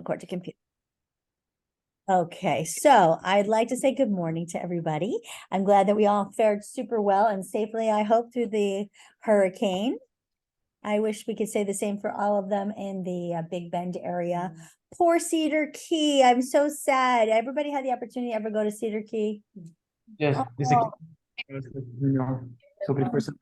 record to computer. Okay, so I'd like to say good morning to everybody. I'm glad that we all fared super well and safely, I hope, through the hurricane. I wish we could say the same for all of them in the Big Bend area. Poor Cedar Key. I'm so sad. Everybody had the opportunity to ever go to Cedar Key? Yes, Oh, sobre person.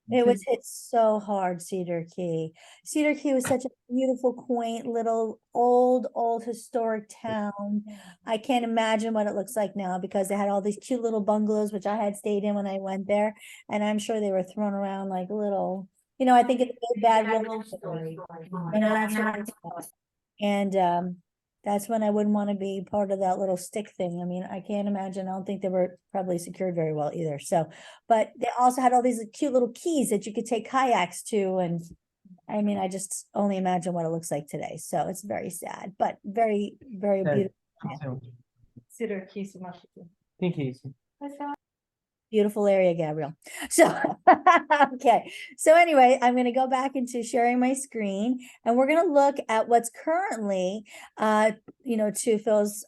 it was hit so hard, Cedar Key. Cedar Key was such a beautiful, quaint little old historic town. I can't imagine what it looks like now because they had all these cute little bungalows, which I had stayed in when I went there. And I'm sure they were thrown around like little, I think it's a good, bad little story. That's what I'm saying. And that's when I wouldn't want to be part of that little stick thing. I mean, I can't imagine. I don't think they were probably secured very well either. So, but they also had all these cute little keys that you could take kayaks to. And I mean, I just only imagine what it looks like today. So it's very sad, but very, very beautiful. Cedar Keys, Thank you. Beautiful area, Gabriel. So, okay. So anyway, I'm going to go back into sharing my screen and we're going to look at what's currently, to Phil's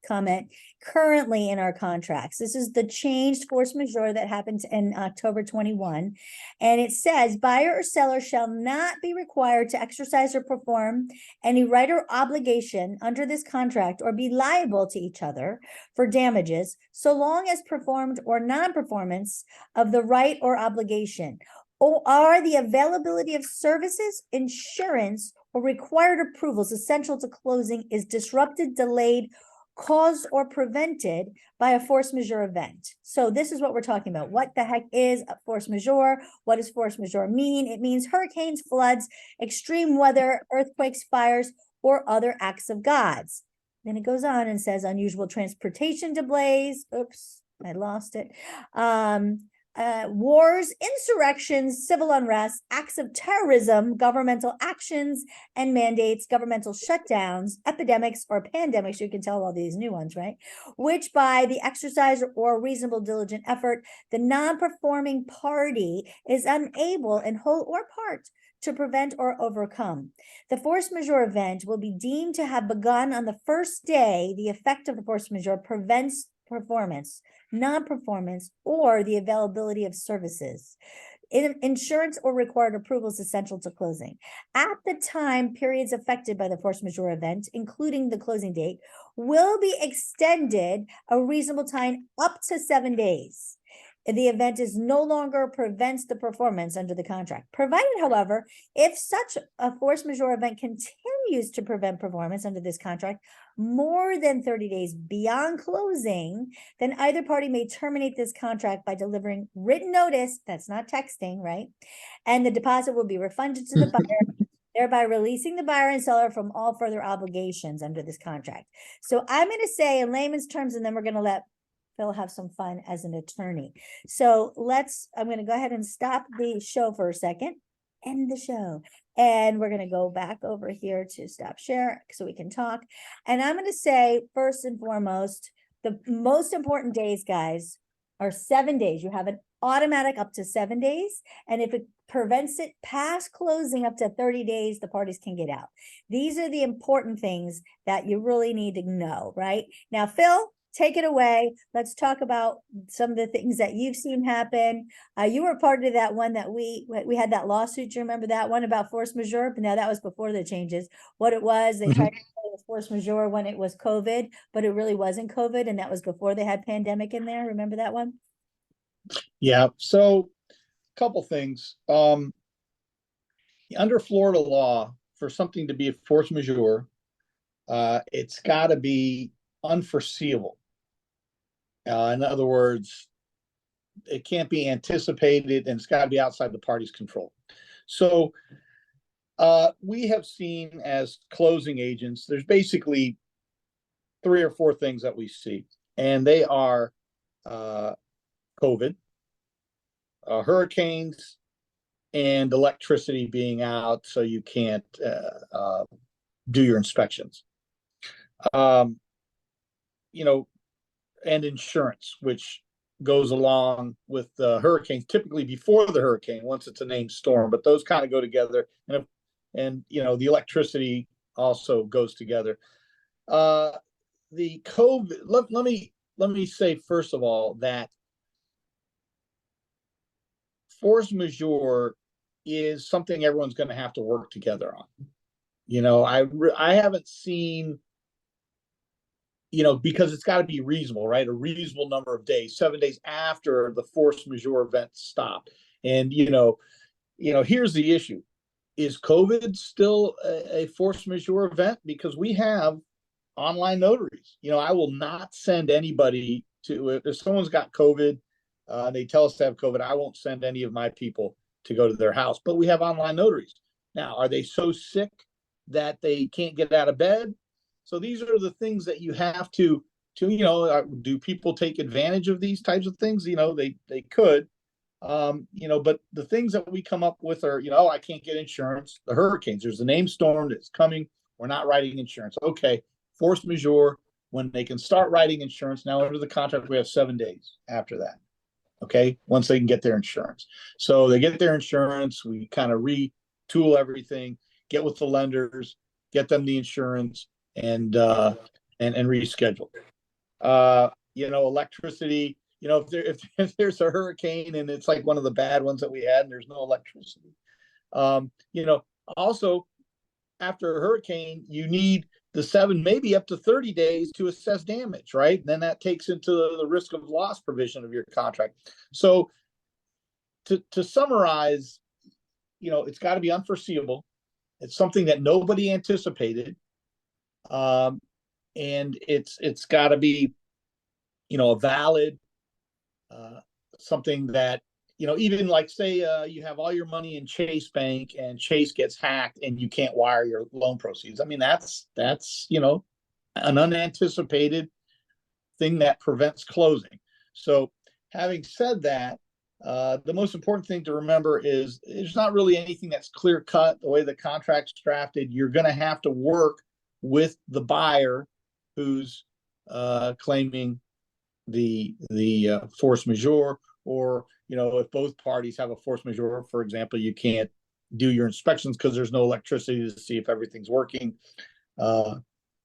comment, currently in our contracts. This is the changed force majeure that happened in October 21. And it says buyer or seller shall not be required to exercise or perform any right or obligation under this contract or be liable to each other for damages so long as performed or non-performance of the right or obligation or the availability of services, insurance, or required approvals essential to closing is disrupted, delayed, caused or prevented by a force majeure event. So this is what we're talking about. What the heck is a force majeure? What does force majeure mean? It means hurricanes, floods, extreme weather, earthquakes, fires, or other acts of God's. Then it goes on and says unusual transportation delays. Oops, I lost it. Wars, insurrections, civil unrest, acts of terrorism, governmental actions and mandates, governmental shutdowns, epidemics or pandemics, you can tell all these new ones, right? Which by the exercise or reasonable diligent effort, the non-performing party is unable in whole or part to prevent or overcome. The force majeure event will be deemed to have begun on the first day the effect of the force majeure prevents performance, non-performance, or the availability of services. Insurance or required approvals essential to closing. At the time, periods affected by the force majeure event, including the closing date, will be extended a reasonable time up to 7 days. The event is no longer prevents the performance under the contract. Provided, however, if such a force majeure event continues to prevent performance under this contract more than 30 days beyond closing, then either party may terminate this contract by delivering written notice, that's not texting, right? And the deposit will be refunded to the buyer, thereby releasing the buyer and seller from all further obligations under this contract. So I'm going to say in layman's terms, and then we're going to let Phil have some fun as an attorney. So I'm going to go ahead and stop the show for a second, end the show. And we're going to go back over here to stop share so we can talk. And I'm going to say, first and foremost, the most important days, guys, are 7 days. You have an automatic up to 7 days. And if it prevents it past closing up to 30 days, the parties can get out. These are the important things that you really need to know, right? Now, Phil, take it away. Let's talk about some of the things that you've seen happen. You were part of that one that we had that lawsuit. You remember that one about force majeure? But now that was before the changes. What it was, they tried to say it was force majeure when it was COVID, but it really wasn't COVID. And that was before they had pandemic in there. Remember that one? Yeah. So a couple things. Under Florida law, for something to be a force majeure, it's got to be unforeseeable. In other words, it can't be anticipated and it's got to be outside the party's control. So we have seen as closing agents, there's basically 3 or 4 things that we see, and they are COVID, hurricanes, and electricity being out so you can't do your inspections. And insurance, which goes along with the hurricanes, typically before the hurricane, once it's a named storm, but those kind of go together. And the electricity also goes together. The COVID, let me say first of all that force majeure is something everyone's going to have to work together on. I haven't seen, because it's got to be reasonable, right? A reasonable number of days, 7 days after the force majeure event stopped. And, here's the issue. Is COVID still a force majeure event? Because we have online notaries. I will not send anybody to, if someone's got COVID, they tell us to have COVID, I won't send any of my people to go to their house. But we have online notaries. Now, are they so sick that they can't get out of bed? So these are the things that you have to do people take advantage of these types of things? They could. But the things that we come up with are, I can't get insurance. The hurricanes, there's a named storm that's coming. We're not writing insurance. Okay, force majeure, when they can start writing insurance. Now, under the contract, we have 7 days after that. Okay, once they can get their insurance. So they get their insurance, we kind of retool everything, get with the lenders, get them the insurance, and reschedule. Electricity, if there's a hurricane and it's like one of the bad ones that we had and there's no electricity. Also after a hurricane, you need the 7, maybe up to 30 days to assess damage, right? And then that takes into the risk of loss provision of your contract. So to summarize, it's got to be unforeseeable. It's something that nobody anticipated. And it's got to be, a valid, something that, even like say you have all your money in Chase Bank and Chase gets hacked and you can't wire your loan proceeds. I mean, that's an unanticipated thing that prevents closing. So having said that, the most important thing to remember is there's not really anything that's clear cut the way the contract's drafted. You're going to have to work with the buyer who's claiming the force majeure, or if both parties have a force majeure, for example, you can't do your inspections because there's no electricity to see if everything's working,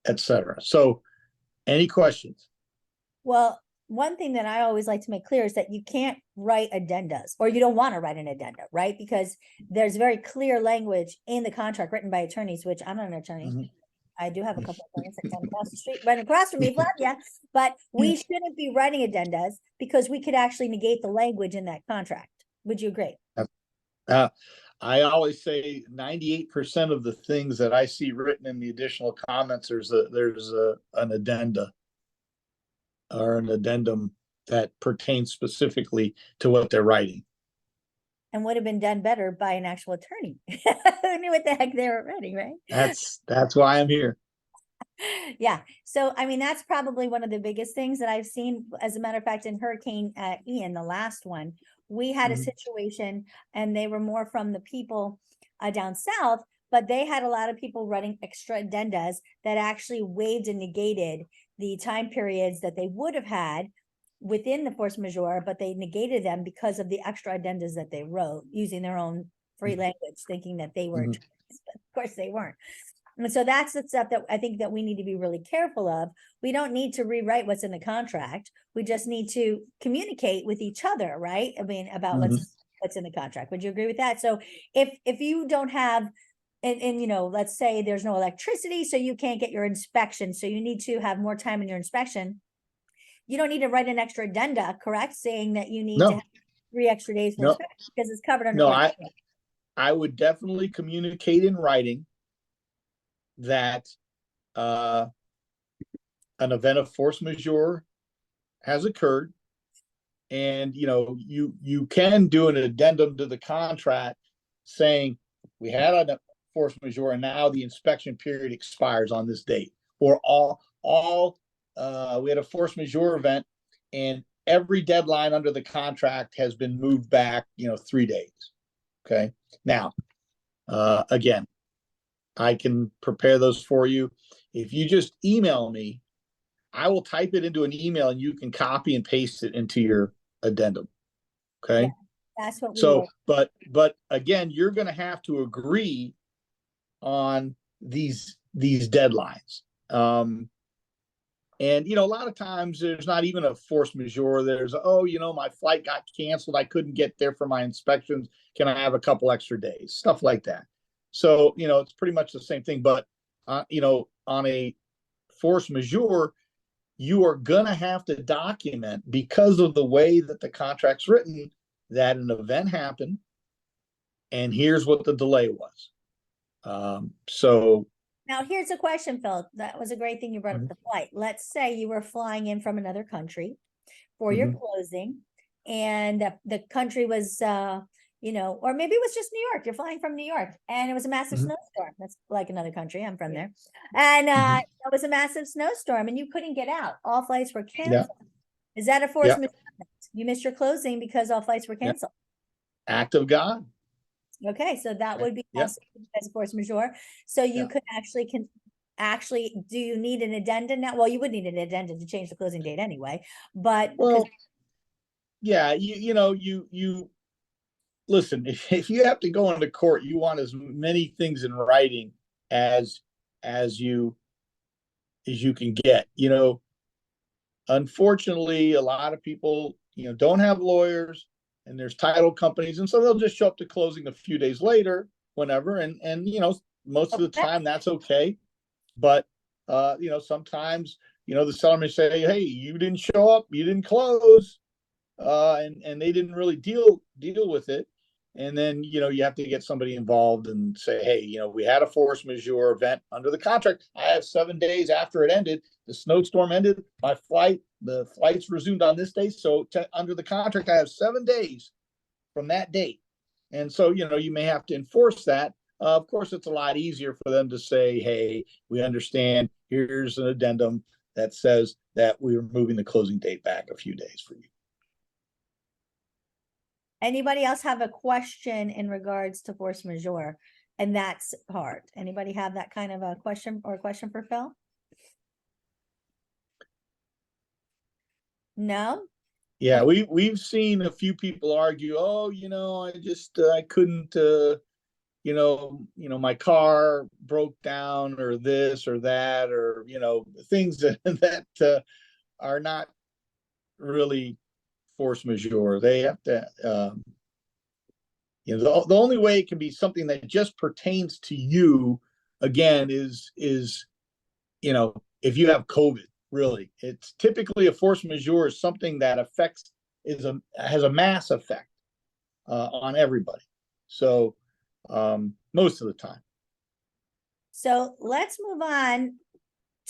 etc. So any questions? Well, one thing that I always like to make clear is that you can't write addendas, or you don't want to write an addenda, right? Because there's very clear language in the contract written by attorneys, which I'm not an attorney. Mm-hmm. I do have a couple of friends that come across the street, right across from me, Flavia, but we shouldn't be writing addendas because we could actually negate the language in that contract. Would you agree? I always say 98% of the things that I see written in the additional comments, there's an addenda or an addendum that pertains specifically to what they're writing. And would have been done better by an actual attorney who knew what the heck they were writing, right? That's why I'm here. Yeah. So, I mean, that's probably one of the biggest things that I've seen. As a matter of fact, in Hurricane Ian, the last one, we had a situation, and they were more from the people down south, but they had a lot of people running extra addendas that actually waived and negated the time periods that they would have had within the force majeure, but they negated them because of the extra addendas that they wrote using their own free language, thinking that they were attorneys, but of course they weren't. And so that's the stuff that I think that we need to be really careful of. We don't need to rewrite what's in the contract. We just need to communicate with each other, right? I mean, about what's in the contract. Would you agree with that? So if you don't have, and let's say there's no electricity, so you can't get your inspection, so you need to have more time in your inspection. You don't need to write an extra addenda, correct? Saying that you need to have 3 extra days for inspection because it's covered under. No, I would definitely communicate in writing that an event of force majeure has occurred, and you can do an addendum to the contract saying we had a force majeure and now the inspection period expires on this date, or we had a force majeure event and every deadline under the contract has been moved back 3 days. Okay, now again, I can prepare those for you. If you just email me, I will type it into an email and you can copy and paste it into your addendum. Okay. Yeah, that's what we so but again, you're going to have to agree on these these deadlines. And, a lot of times there's not even a force majeure. There's, oh, my flight got canceled. I couldn't get there for my inspections. Can I have a couple extra days? Stuff like that. So, it's pretty much the same thing. But, on a force majeure, you are going to have to document, because of the way that the contract's written, that an event happened and here's what the delay was. So Now, here's a question, Phil. That was a great thing you brought up the flight. Let's say you were flying in from another country for your closing, and the country was, or maybe it was just New York. You're flying from New York, and it was a massive snowstorm. That's like another country. I'm from there. And it was a massive snowstorm, and you couldn't get out. All flights were canceled. Is that a force majeure? You missed your closing because all flights were canceled. Act of God. Okay, so that would be also as force majeure. So you could actually do you need an addendum now? Well, you would need an addendum to change the closing date anyway, but you listen, if you have to go into court, you want as many things in writing as you can get. Unfortunately, a lot of people don't have lawyers, and there's title companies, and so they'll just show up to closing a few days later, whenever, and most of the time that's okay. But sometimes the seller may say, hey, you didn't show up, you didn't close, and they didn't really deal with it. And then you have to get somebody involved and say, hey, we had a force majeure event under the contract. I have 7 days after it ended. The snowstorm ended. The flights resumed on this day. So under the contract, I have 7 days from that date. And so you may have to enforce that. Of course, it's a lot easier for them to say, hey, we understand. Here's an addendum that says that we're moving the closing date back a few days for you. Anybody else have a question in regards to force majeure? And that's hard. Anybody have that kind of a question for Phil? No? Yeah, we've seen a few people argue, oh, I couldn't, my car broke down, or this or that, or, things that are not really force majeure. They have to, the only way it can be something that just pertains to you, again, is if you have COVID. Really, it's typically a force majeure is something that has a mass effect on everybody. So most of the time. So let's move on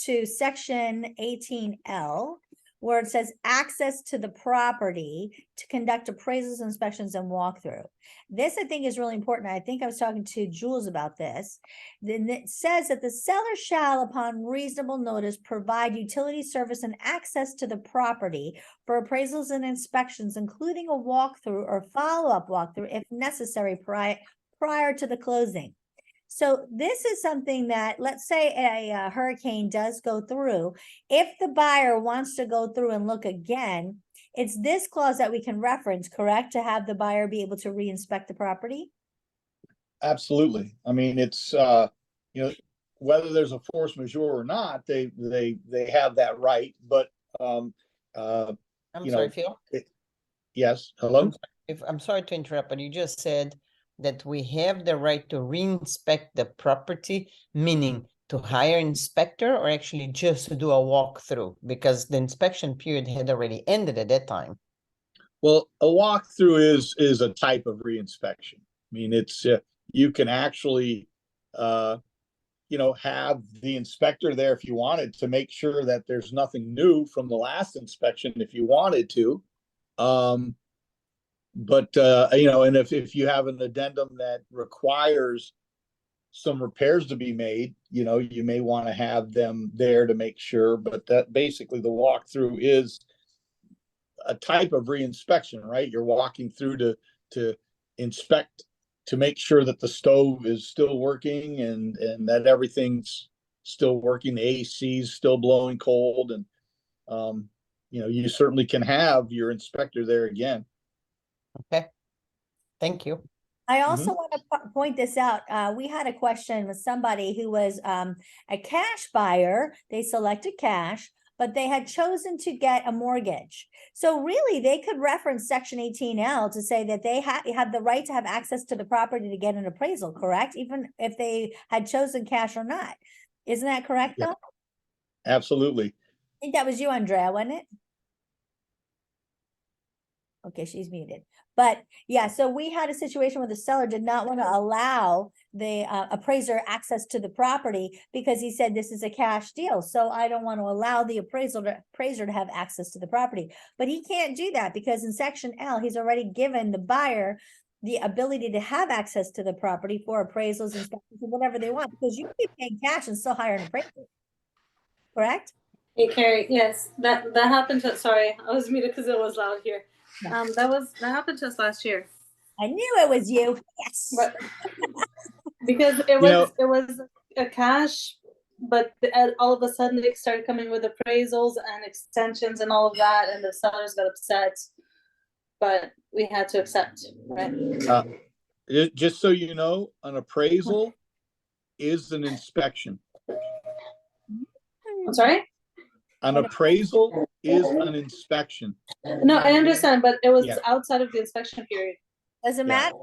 to section 18L, where it says access to the property to conduct appraisals, inspections, and walkthrough. This, I think, is really important. I think I was talking to Jules about this. Then it says that the seller shall, upon reasonable notice, provide utility service and access to the property for appraisals and inspections, including a walkthrough or follow-up walkthrough if necessary prior to the closing. So this is something that, let's say a hurricane does go through, if the buyer wants to go through and look again, it's this clause that we can reference, correct? To have the buyer be able to re-inspect the property? Absolutely. I mean, it's, whether there's a force majeure or not, they have that right. But, I'm sorry, Phil. Yes. Hello. I'm sorry to interrupt, but you just said that we have the right to re-inspect the property, meaning to hire an inspector, or actually just to do a walkthrough, because the inspection period had already ended at that time. Well, a walkthrough is a type of re-inspection. I mean, it's you can actually have the inspector there if you wanted to make sure that there's nothing new from the last inspection if you wanted to. But and if you have an addendum that requires some repairs to be made, you may want to have them there to make sure. But that basically the walkthrough is a type of re-inspection, right? You're walking through to inspect, to make sure that the stove is still working and that everything's still working. The AC is still blowing cold, and you certainly can have your inspector there again. Okay, thank you. I also want to point this out. We had a question with somebody who was a cash buyer. They selected cash, but they had chosen to get a mortgage. So really, they could reference Section 18L to say that they had the right to have access to the property to get an appraisal, correct? Even if they had chosen cash or not. Isn't that correct, Yeah. Bill? Absolutely. I think that was you, Andrea, wasn't it? Okay, she's muted. But yeah, so we had a situation where the seller did not want to allow the appraiser access to the property because he said this is a cash deal. So I don't want to allow the appraiser to have access to the property. But he can't do that because in Section L, he's already given the buyer the ability to have access to the property for appraisals, inspections, and whatever they want, because you can be paying cash and still hire an appraiser. Correct? Hey Carrie, yes, that happened to, sorry, I was muted because it was loud here. That happened to us last year. I knew it was you. Yes. But because it was a cash, but all of a sudden they started coming with appraisals and extensions and all of that, and the sellers got upset. But we had to accept, right? Just so you know, an appraisal is an inspection. I'm sorry? An appraisal is an inspection. No, I understand, but it was Yeah. outside of the inspection period. Doesn't Yeah. matter.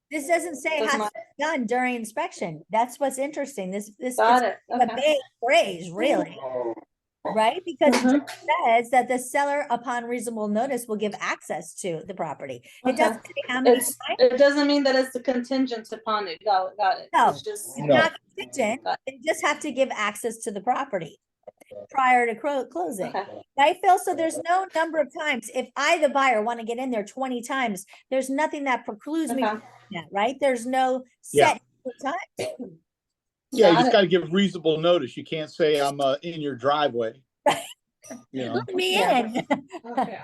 This doesn't say it Doesn't has to be done during inspection. That's what's interesting. This Got is it, a okay. big phrase, really. Right? Because it Mhm. just says that the seller upon reasonable notice will give access to the property. It Okay. doesn't say how many It's, times. it doesn't mean that it's the contingent upon it. Got it. No. It's just, It's No. not contingent. Got They just have to give access to the property prior to closing. okay. Right, Phil? So there's no number of times. If I, the buyer, want to get in there 20 times, there's nothing that precludes me Okay. from doing that, right? There's no Yeah. set time. Yeah, you Got just it. got to give reasonable notice. You can't say I'm in your driveway. You know. Let me Yeah. in. Okay.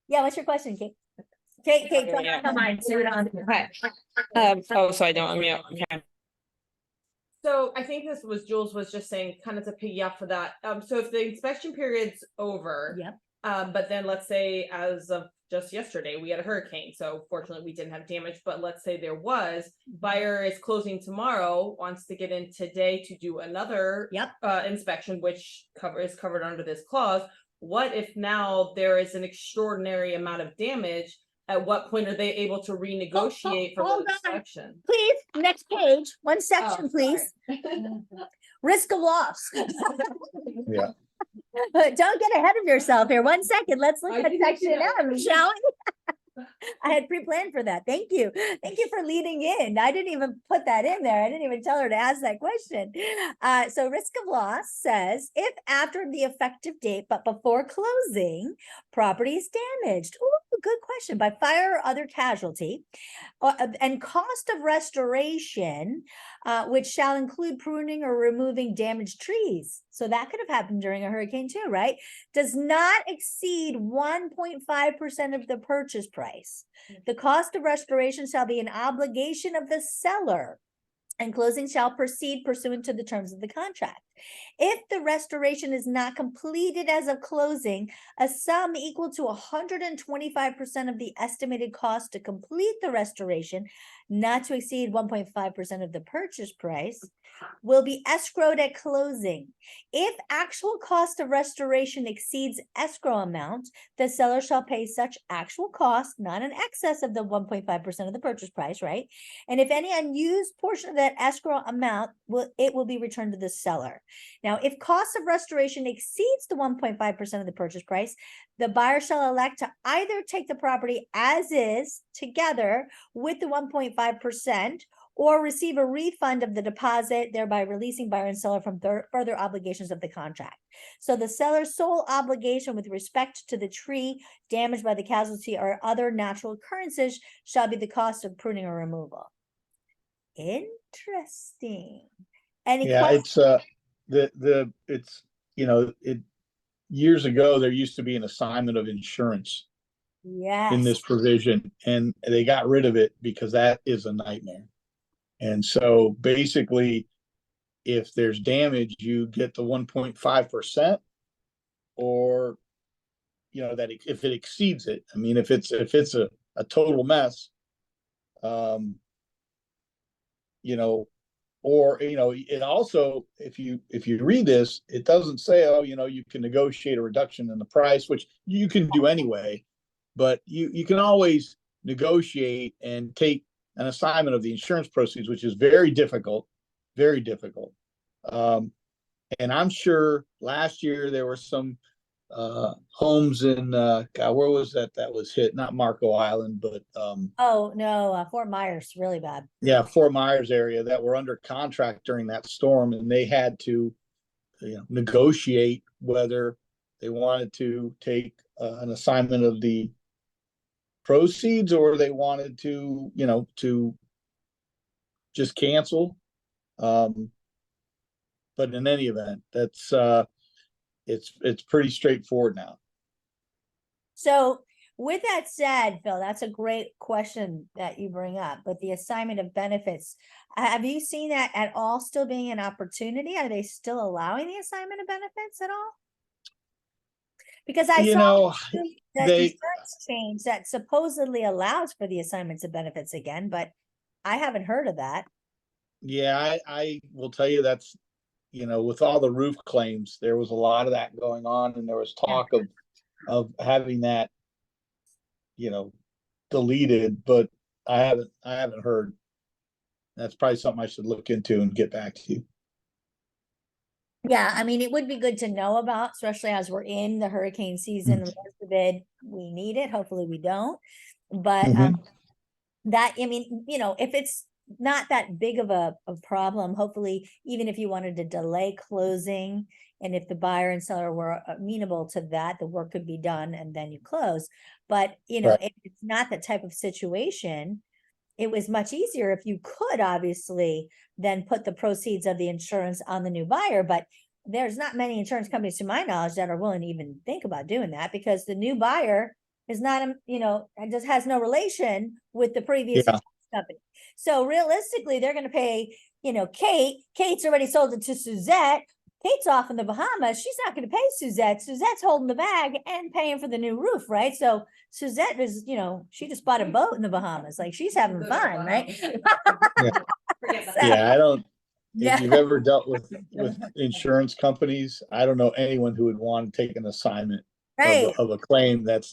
Yeah, what's your question, Kate? Kate, Okay, yeah. come on, see it on. Hi. Oh, so I don't unmute. Okay. So I think this was Jules was just saying kind of to piggyback for that. So if the inspection period's over, Yep. but then let's say as of just yesterday, we had a hurricane. So fortunately we didn't have damage, but let's say there was, buyer is closing tomorrow, wants to get in today to do another Yep. inspection, which is covered under this clause. What if now there is an extraordinary amount of damage? At what point are they able to renegotiate for hold the on. inspection? Please, next page, one section, Oh, please. Risk of loss. Yeah. Don't get ahead of yourself here. 1 second. Let's look I at didn't section know. M, shall we? I had pre-planned for that. Thank you. Thank you for leading in. I didn't even put that in there. I didn't even tell her to ask that question. So risk of loss says if after the effective date, but before closing, property is damaged. Ooh, good question. By fire or other casualty, and cost of restoration, which shall include pruning or removing damaged trees. So that could have happened during a hurricane too, right? Does not exceed 1.5% of the purchase price. The cost of restoration shall be an obligation of the seller, and closing shall proceed pursuant to the terms of the contract. If the restoration is not completed as of closing, a sum equal to 125% of the estimated cost to complete the restoration, not to exceed 1.5% of the purchase price, will be escrowed at closing. If actual cost of restoration exceeds escrow amount, the seller shall pay such actual cost, not in excess of the 1.5% of the purchase price, right? And if any unused portion of that escrow amount will be returned to the seller. Now, if cost of restoration exceeds the 1.5% of the purchase price, the buyer shall elect to either take the property as is together with the 1.5% or receive a refund of the deposit, thereby releasing buyer and seller from further obligations of the contract. So the seller's sole obligation with respect to the tree damaged by the casualty or other natural occurrences shall be the cost of pruning or removal. Interesting. Any Yeah, questions? it's years ago there used to be an assignment of insurance in this Yes. provision, and they got rid of it because that is a nightmare. And so basically, if there's damage, you get the 1.5%, or that if it exceeds it. I mean, if it's a total mess, You know, or, you know, it also, if you read this, it doesn't say, oh, you know, you can negotiate a reduction in the price, which you can do anyway, but you can always negotiate and take an assignment of the insurance proceeds, which is very difficult, very difficult. And I'm sure last year there were some homes in God, where was that was hit? Not Marco Island, but Oh, no, Fort Myers, really bad. yeah, Fort Myers area that were under contract during that storm, and they had to, you know, negotiate whether they wanted to take an assignment of the proceeds or they wanted to, you know, to just cancel. But in any event, that's it's pretty straightforward now. So with that said, Phil, that's a great question that you bring up, but the assignment of benefits, have you seen that at all still being an opportunity? Are they still allowing the assignment of benefits at all? Because I You saw know, that they insurance change that supposedly allows for the assignments of benefits again, but I haven't heard of that. yeah, I will tell you that's, you know, with all the roof claims, there was a lot of that going on, and there was talk of having that, you know, deleted, but I haven't heard. That's probably something I should look into and get back to you. Yeah, I mean, it would be good to know about, especially as we're in the hurricane season. Lord forbid we need it. Hopefully we don't. But that, I mean, you know, if it's not that big of a problem, hopefully, even if you wanted to delay closing, and if the buyer and seller were amenable to that, the work could be done and then you close. But, you know, Right. if it's not that type of situation, it was much easier if you could obviously then put the proceeds of the insurance on the new buyer. But there's not many insurance companies, to my knowledge, that are willing to even think about doing that, because the new buyer is not, you know, and just has no relation with the previous Yeah. insurance company. So realistically, they're going to pay, you know, Kate's already sold it to Suzette. Kate's off in the Bahamas. She's not going to pay Suzette. Suzette's holding the bag and paying for the new roof, right? So Suzette is, you know, she just bought a boat in the Bahamas. Like, she's having fun, right? Yeah, I don't. Yeah. If you've ever dealt with insurance companies, I don't know anyone who would want to take an assignment Right. of a claim that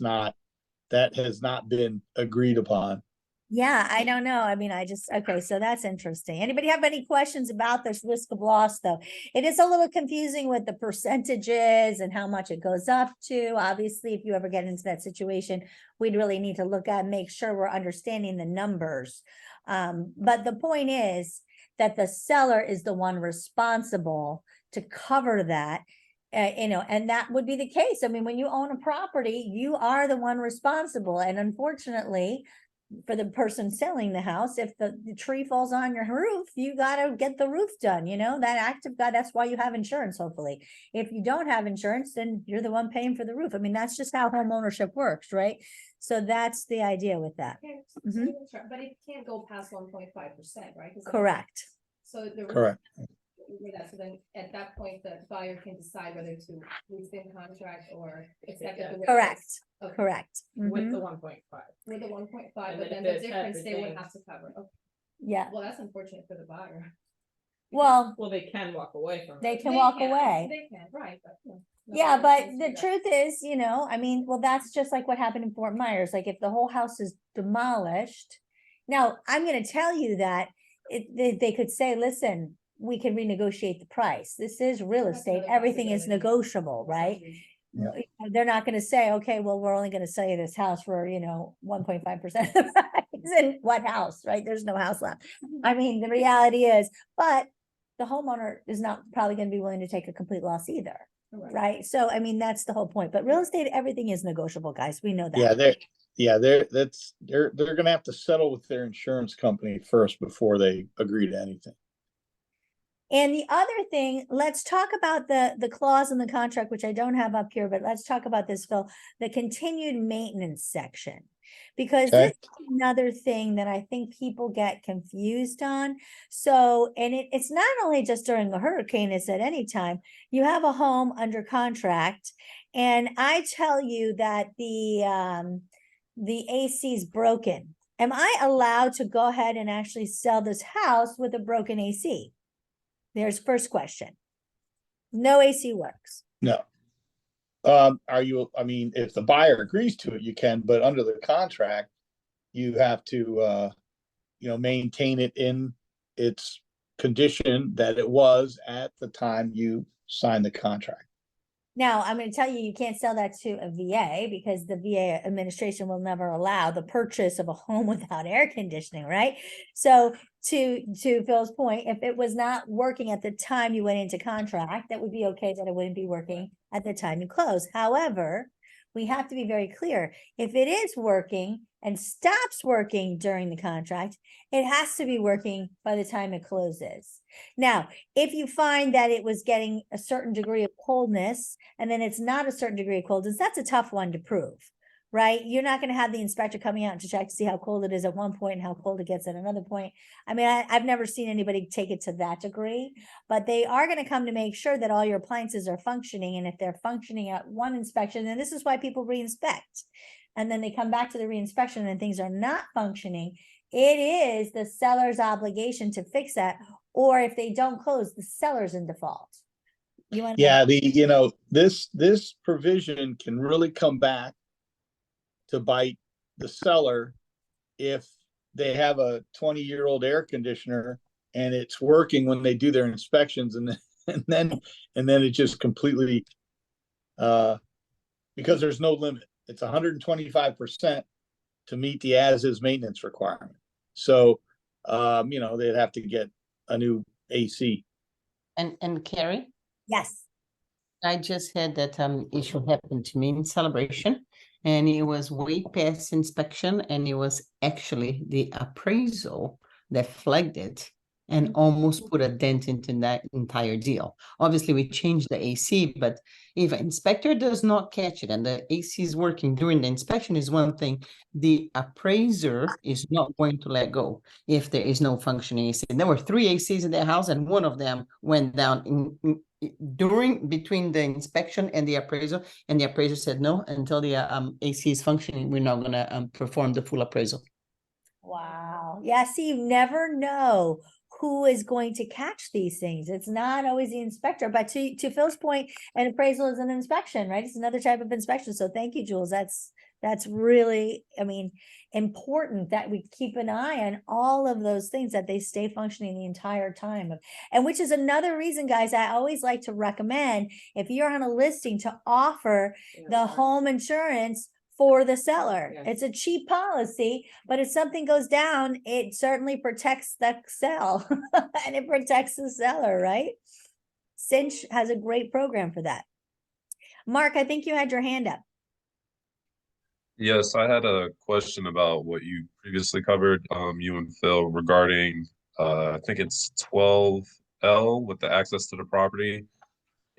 has not been agreed upon. Yeah, I don't know. I mean, okay, so that's interesting. Anybody have any questions about this risk of loss, though? It is a little confusing with the percentages and how much it goes up to. Obviously, if you ever get into that situation, we'd really need to look at and make sure we're understanding the numbers. But the point is that the seller is the one responsible to cover that. You know, and that would be the case. I mean, when you own a property, you are the one responsible. And unfortunately, for the person selling the house, if the tree falls on your roof, you got to get the roof done. You know, that act of God, that's why you have insurance. Hopefully, if you don't have insurance, then you're the one paying for the roof. I mean, that's just how home ownership works, right? So that's the idea with that. Mhm. But it can't go past 1.5%, right? 'Cause Correct. So the. Correct. So then at that point, the buyer can decide whether to rescind contract or accept it. the way it is. Correct. Okay. Correct. With Mhm. the 1.5. With the 1.5, And but then then if the there's difference they would everything- have to cover. Okay. Yeah. Well, that's unfortunate for the buyer. Well, Well, they can walk away from they it. can walk can, away. They can, right, but. You know, Yeah, nobody but else the can do that. truth is, you know, I mean, well, that's just like what happened in Fort Myers. Like, if the whole house is demolished. Now, I'm going to tell you that they could say, listen, we can renegotiate the price. This is real That's estate. another Everything is possibility. negotiable, right? Yeah. They're not going to say, okay, well, we're only going to sell you this house for, you know, 1.5% of the price. And what house, right? There's no house left. I mean, the reality is, but the homeowner is not probably going to be willing to take a complete loss either. Correct. Right. So, I mean, that's the whole point. But real estate, everything is negotiable, guys. We know that. They're gonna have to settle with their insurance company first before they agree to anything. And the other thing, let's talk about the clause in the contract, which I don't have up here, but let's talk about this, Phil, the continued maintenance section. Because Okay. this is another thing that I think people get confused on. So, and it's not only just during a hurricane, it's at any time. You have a home under contract, and I tell you that the AC is broken am I allowed to go ahead and actually sell this house with a broken AC? There's first question. No AC works. No. Are you, I mean, if the buyer agrees to it, you can, but under the contract, you have to, maintain it in its condition that it was at the time you signed the contract. Now, I'm going to tell you, you can't sell that to a VA because the VA administration will never allow the purchase of a home without air conditioning, right? So to Phil's point, if it was not working at the time you went into contract, that would be okay that it wouldn't be working at the time you close. However, we have to be very clear. If it is working and stops working during the contract, it has to be working by the time it closes. Now, if you find that it was getting a certain degree of coldness and then it's not a certain degree of coldness, that's a tough one to prove, right? You're not going to have the inspector coming out to check to see how cold it is at one point and how cold it gets at another point. I mean, I've never seen anybody take it to that degree, but they are going to come to make sure that all your appliances are functioning. And if they're functioning at one inspection, then this is why people re-inspect. And then they come back to the re-inspection and things are not functioning. It is the seller's obligation to fix that. Or if they don't close, the seller's in default. Yeah, this provision can really come back to bite the seller if they have a 20-year-old air conditioner and it's working when they do their inspections, and then it just completely because there's no limit. It's 125% to meet the as-is maintenance requirement. So they'd have to get a new AC. And Carrie, Yes. I just had that issue happen to me in Celebration, and it was way past inspection, and it was actually the appraisal that flagged it and almost put a dent into that entire deal. Obviously, we changed the AC, but if an inspector does not catch it and the AC is working during the inspection is one thing, the appraiser is not going to let go if there is no functioning AC. And there were 3 ACs in their house, and one of them went down between the inspection and the appraisal, and the appraiser said no, until the AC is functioning, we're not gonna perform the full appraisal. Wow. Yeah, see, you never know who is going to catch these things. It's not always the inspector, but to Phil's point, an appraisal is an inspection, right? It's another type of inspection. So thank you, Jules. That's really, I mean, important that we keep an eye on all of those things, that they stay functioning the entire time. And which is another reason, guys, I always like to recommend, if you're on a listing, to offer the home insurance for the seller. Yes. It's a cheap policy, but if something goes down, it certainly protects the sell and it protects the seller, right? Cinch has a great program for that. Mark, I think you had your hand up. Yes, I had a question about what you previously covered, you and Phil, regarding I think it's 12L with the access to the property.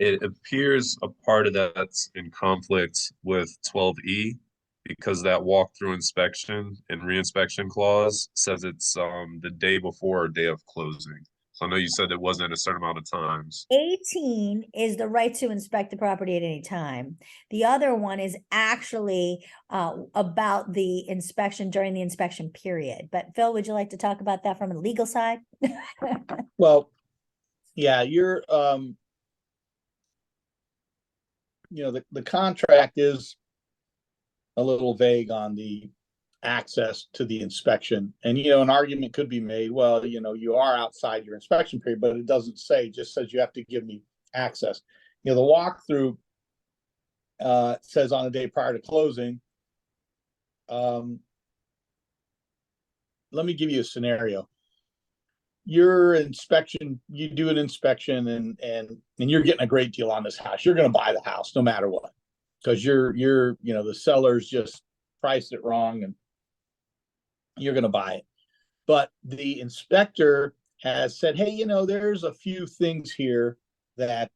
It appears a part of that's in conflict with 12E, because that walkthrough inspection and reinspection clause says it's the day before or day of closing. So I know you said it wasn't a certain amount of times. 18 is the right to inspect the property at any time. The other one is actually about the inspection during the inspection period. But Phil, would you like to talk about that from a legal side? Well, yeah, you're the contract is a little vague on the access to the inspection. And, an argument could be made, well, you are outside your inspection period, but it doesn't say, it just says you have to give me access. The walkthrough says on the day prior to closing. Let me give you a scenario. You do an inspection and you're getting a great deal on this house. You're going to buy the house no matter what, because the seller's just priced it wrong and you're going to buy it. But the inspector has said, hey, there's a few things here that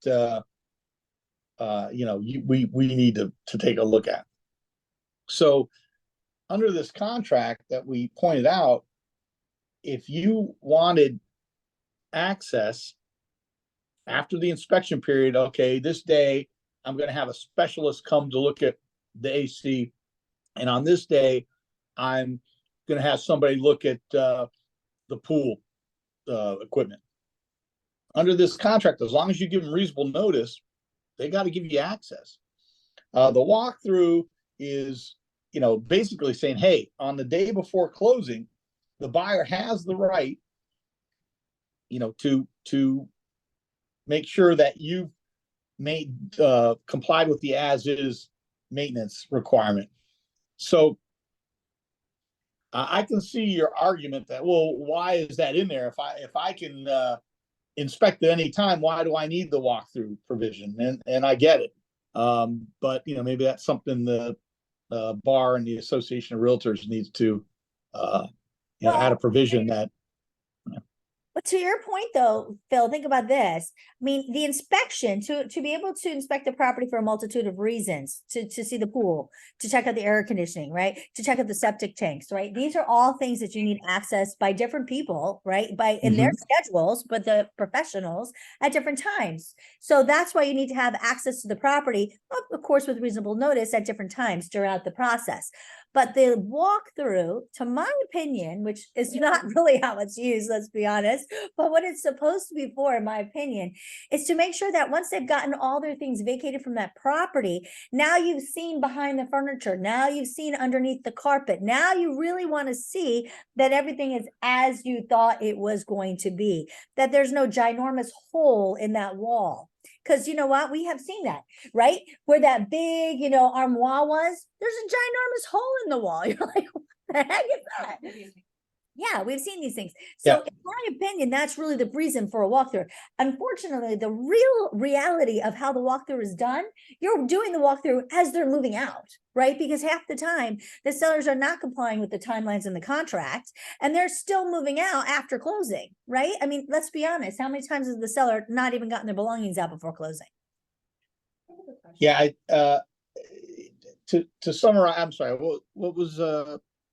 we need to take a look at. So under this contract that we pointed out, if you wanted access after the inspection period, okay, this day I'm going to have a specialist come to look at the AC, and on this day I'm gonna have somebody look at the pool equipment. Under this contract, as long as you give them reasonable notice, they got to give you access. The walkthrough is, basically saying, hey, on the day before closing, the buyer has the right, to make sure that you've made complied with the as-is maintenance requirement. So I can see your argument that, well, why is that in there? If I can inspect at any time, why do I need the walkthrough provision? And I get it. But maybe that's something the bar and the Association of Realtors needs to add a provision that. But to your point though, Phil, think about this. I mean, the inspection, to be able to inspect the property for a multitude of reasons, to see the pool, to check out the air conditioning, right? To check out the septic tanks, right? These are all things that you need access by different people, right? In their schedules, but the professionals at different times. So that's why you need to have access to the property, of course, with reasonable notice at different times throughout the process. But the walkthrough, to my opinion, which is not really how it's used, let's be honest, but what it's supposed to be for, in my opinion, is to make sure that once they've gotten all their things vacated from that property, now you've seen behind the furniture, now you've seen underneath the carpet, now you really want to see that everything is as you thought it was going to be, that there's no ginormous hole in that wall. Because you know what? We have seen that, right? Where that big, armoire was, there's a ginormous hole in the wall. You're like, what the heck is that? Yeah, we've seen these things. So in my opinion, that's really the reason for a walkthrough. Unfortunately, the real reality of how the walkthrough is done, you're doing the walkthrough as they're moving out, right? Because half the time the sellers are not complying with the timelines in the contract and they're still moving out after closing, right? I mean, let's be honest. How many times has the seller not even gotten their belongings out before closing? Yeah, to summarize, I'm sorry, what was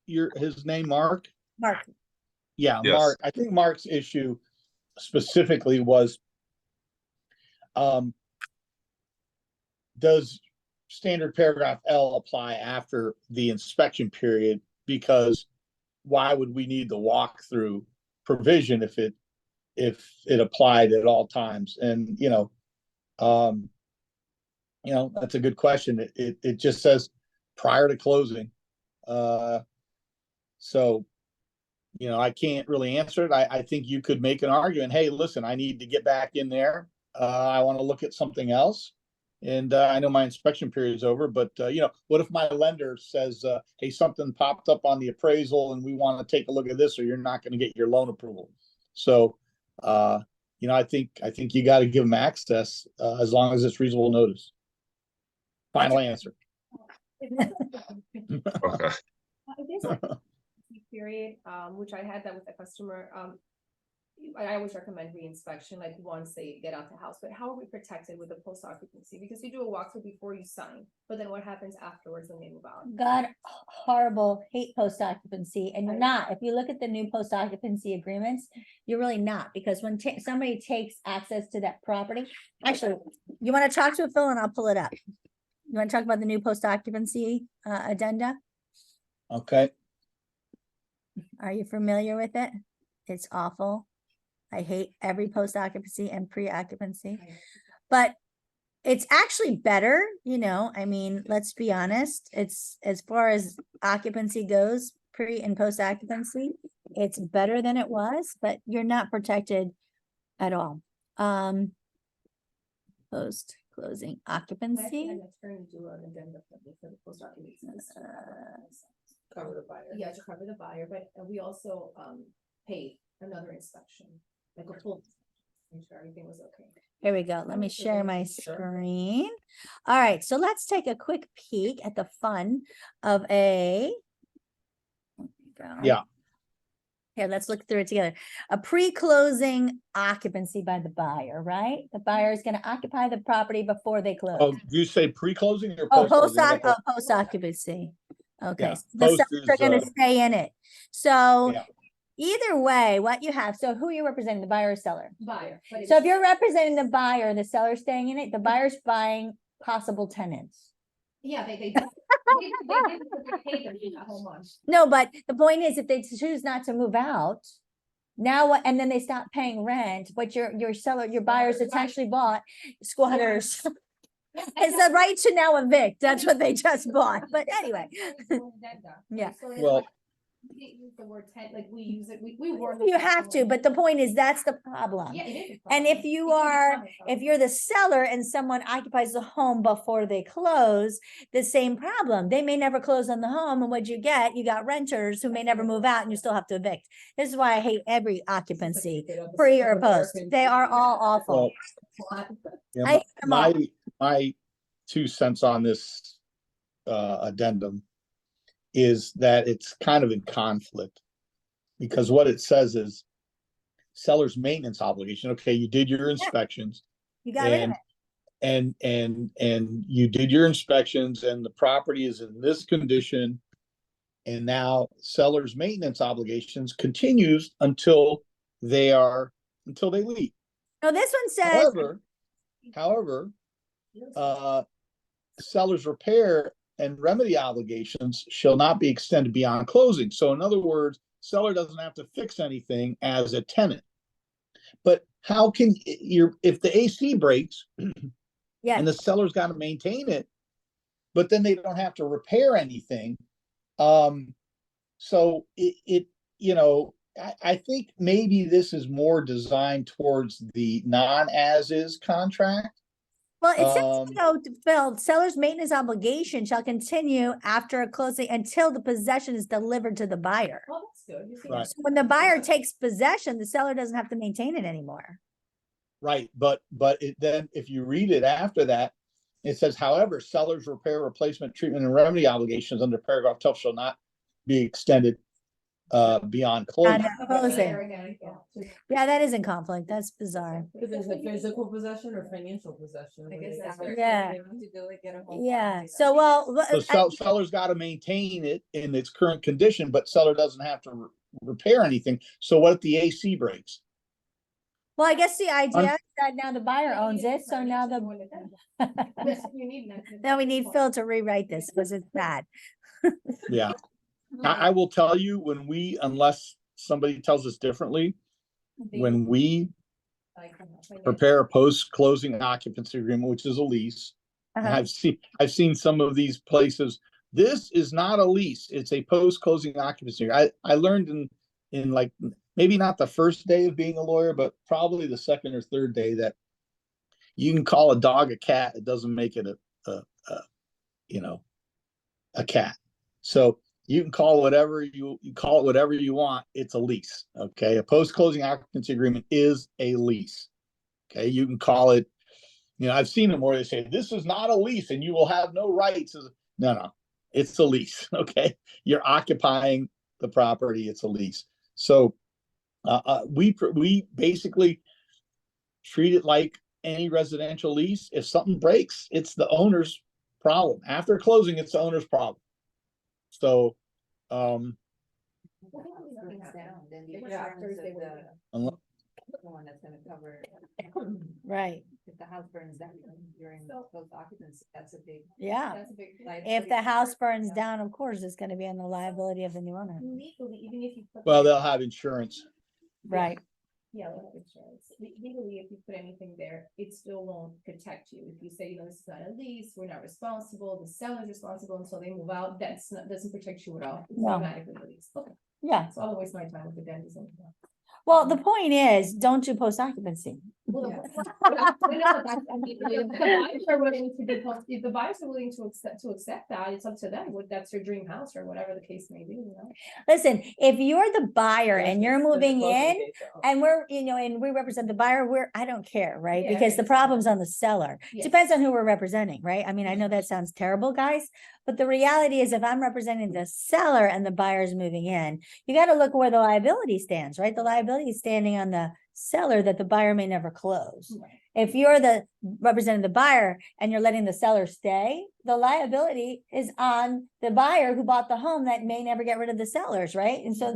his name, Mark? Mark. Yeah, Yes. Mark. I think Mark's issue specifically was, does standard paragraph L apply after the inspection period? Because why would we need the walkthrough provision if it applied at all times? And that's a good question. It just says prior to closing. So I can't really answer it. I think you could make an argument. Hey, listen, I need to get back in there. I want to look at something else. And I know my inspection period is over, but what if my lender says, hey, something popped up on the appraisal and we want to take a look at this, or you're not going to get your loan approval. So, I think you got to give them access as long as it's reasonable notice. Final answer. Okay. There's like a period, which I had that with a customer. I always recommend re-inspection, like once they get out the house. But how are we protected with the post occupancy? Because you do a walkthrough before you sign, but then what happens afterwards when they move out? God, horrible, hate post occupancy, and you're not. If you look at the new post occupancy agreements, you're really not, because when somebody takes access to that property, actually, you want to talk to Phil, and I'll pull it up. You want to talk about the new post occupancy addenda? Okay. Are you familiar with it? It's awful. I hate every post occupancy and pre occupancy, but it's actually better. I mean, let's be honest. It's, as far as occupancy goes, pre and post occupancy, it's better than it was, but you're not protected at all. Post closing occupancy. Cover the buyer. Yeah, to cover the buyer, but we also paid another inspection, like a full, make sure everything was okay. Here we go. Let me share my screen. All right, so let's take a quick peek at the fun of a. Yeah. Here, let's look through it together. A pre-closing occupancy by the buyer, right? The buyer is going to occupy the property before they close. Oh, do you say pre-closing or Oh, post-closing? post occupancy. Okay, Yeah, so the post sellers are going is, to stay in it. So yeah. either way, what you have, so who are you representing, the buyer or seller? Buyer. So if you're representing the buyer, the seller's staying in it, the buyer's buying possible tenants. Yeah, they No, but the point is, if they choose not to move out, now what, and then they stop paying rent, what your seller, your buyers essentially bought, squatters. It's the right to now evict, that's what they just bought, but anyway. Yeah. Well, We can't use the word tent, like we use it, we warn. You have to, but the point is, that's the problem. Yeah, it is a And problem. if you It can be are, common if problem. you're the seller and someone occupies the home before they close, the same problem. They may never close on the home, and what you get, you got renters who may never move out and you still have to evict. This is why I hate every occupancy, pre or post. They are all awful. well, yeah, I hate them all. my 2 cents on this addendum is that it's kind of in conflict, because what it says is seller's maintenance obligation. Okay, you did your inspections, You got rid of and it. and you did your inspections, and the property is in this condition, and now seller's maintenance obligations continues until they leave. No, this one says, However, seller's repair and remedy obligations shall not be extended beyond closing. So in other words, seller doesn't have to fix anything as a tenant. But how can if the AC breaks yeah, and the seller's got to maintain it, but then they don't have to repair anything? So I think maybe this is more designed towards the non-as-is contract. well, it says, Phil, seller's maintenance obligation shall continue after a closing until the possession is delivered to the buyer. Well, that's good. You see, Right. So when the buyer takes possession, the seller doesn't have to maintain it anymore. Right, but then if you read it after that, it says, however, seller's repair, replacement, treatment, and remedy obligations under paragraph 12 shall not be extended beyond closing. Closing. Yeah, that is in conflict. That's bizarre. Is it a physical possession or financial possession? I guess that's where Yeah. they have to do it, get a whole. Yeah, copy. so well, So seller's got to maintain it in its current condition, but seller doesn't have to repair anything. So what if the AC breaks? well, I guess the idea is that now the buyer owns it, so now You need that. now we need Phil to rewrite this because it's bad. Yeah, I will tell you, unless somebody tells us differently, when we prepare a post-closing occupancy agreement, which is a lease, and Uh-huh. I've seen some of these places. This is not a lease; it's a post-closing occupancy. I learned in like maybe not the first day of being a lawyer, but probably the second or third day, that you can call a dog a cat. It doesn't make it a cat. So you can call whatever you call it whatever you want. It's a lease. Okay, a post-closing occupancy agreement is a lease. Okay, you can call it. I've seen them where they say this is not a lease and you will have no rights. No, it's a lease. Okay, you're occupying the property. It's a lease. So we basically treat it like any residential lease. If something breaks, it's the owner's problem. After closing, it's the owner's problem. So Then the insurance of the one that's gonna cover. Right, If the house burns down during those occupants, that's a big. yeah. That's a big. If the house burns down, of course, it's gonna be on the liability of the new owner. Legally, even if you. put well, like- they'll have insurance. Right, Yeah, they have insurance. Legally, if you put anything there, it still won't protect you. If you say, this is not a lease, we're not responsible, the seller's responsible until they move out, doesn't protect you at all. It's No. automatically released. Okay, yeah. so I'll waste my time with the dentist. Well, the point is, don't do post occupancy. If the buyers are willing to accept that, it's up to them, that's their dream house or whatever the case may be, Listen, if you're the buyer and you're moving in, And and we're, and we represent the buyer, I don't care, right? Yeah, Because the okay. problem's on the seller. Yes. Depends on who we're representing, right? I mean, I know that sounds terrible, guys, but the reality is if I'm representing the seller and the buyer's moving in, you got to look where the liability stands, right? The liability is standing on the seller that the buyer may never close. If you're the representing the buyer and you're letting the seller stay, the liability is on the buyer who bought the home that may never get rid of the sellers, right? And so,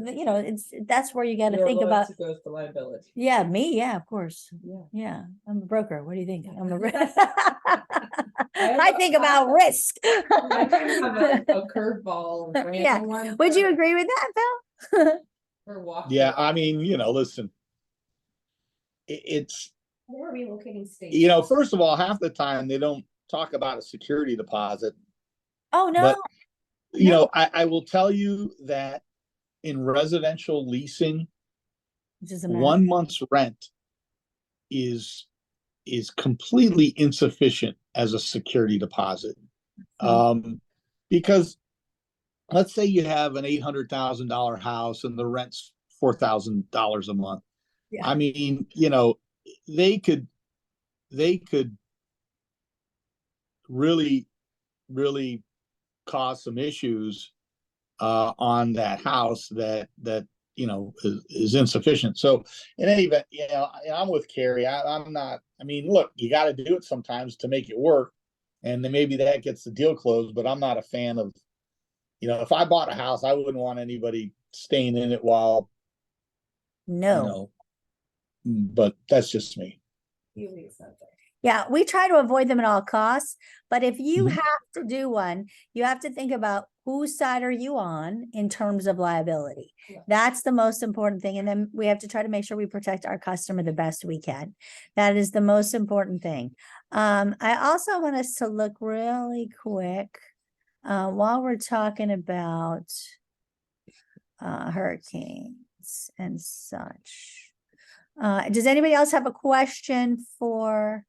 that's where you got to think about. Goes to liability. Yeah, me, yeah, of course. Yeah. Yeah, I'm a broker. What do you think? I'm a. I I think about risk. I think of a curveball. Yeah. Would you agree with that, Phil? For walk? Yeah, I mean, listen, it's, We're relocating states. first of all, half the time they don't talk about a security deposit. Oh, no. But, No. I will tell you that in residential leasing, Just a minute. 1 month's rent is completely insufficient as a security deposit. Because let's say you have an $800,000 house and the rent's $4,000 a month. Yeah. I mean, they could really, really cause some issues on that house that is insufficient. So in any event, I'm with Carrie. I'm not. I mean, look, you got to do it sometimes to make it work, and then maybe that gets the deal closed. But I'm not a fan of, if I bought a house, I wouldn't want anybody staying in it while, No. But that's just me. Yeah, we try to avoid them at all costs, but if you Mhm. have to do one, you have to think about whose side are you on in terms of liability. Yeah. That's the most important thing. And then we have to try to make sure we protect our customer the best we can. That is the most important thing. I also want us to look really quick while we're talking about hurricanes and such. Does anybody else have a question for?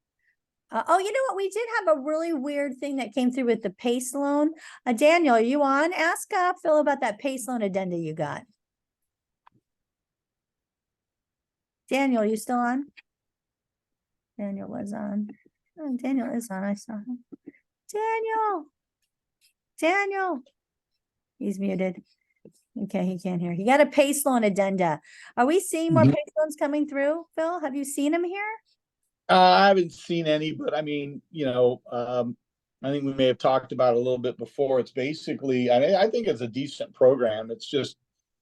Oh, you know what? We did have a really weird thing that came through with the PACE loan. Daniel, are you on? Ask Phil about that PACE loan addenda you got. Daniel, you still on? Daniel was on. Oh, Daniel is on. I saw him. Daniel. He's muted. Okay, he can't hear. He got a PACE loan addenda. Are we seeing more Mhm. PACE loans coming through, Phil? Have you seen them here? I haven't seen any, but I mean, I think we may have talked about it a little bit before. It's basically, I think it's a decent program. It's just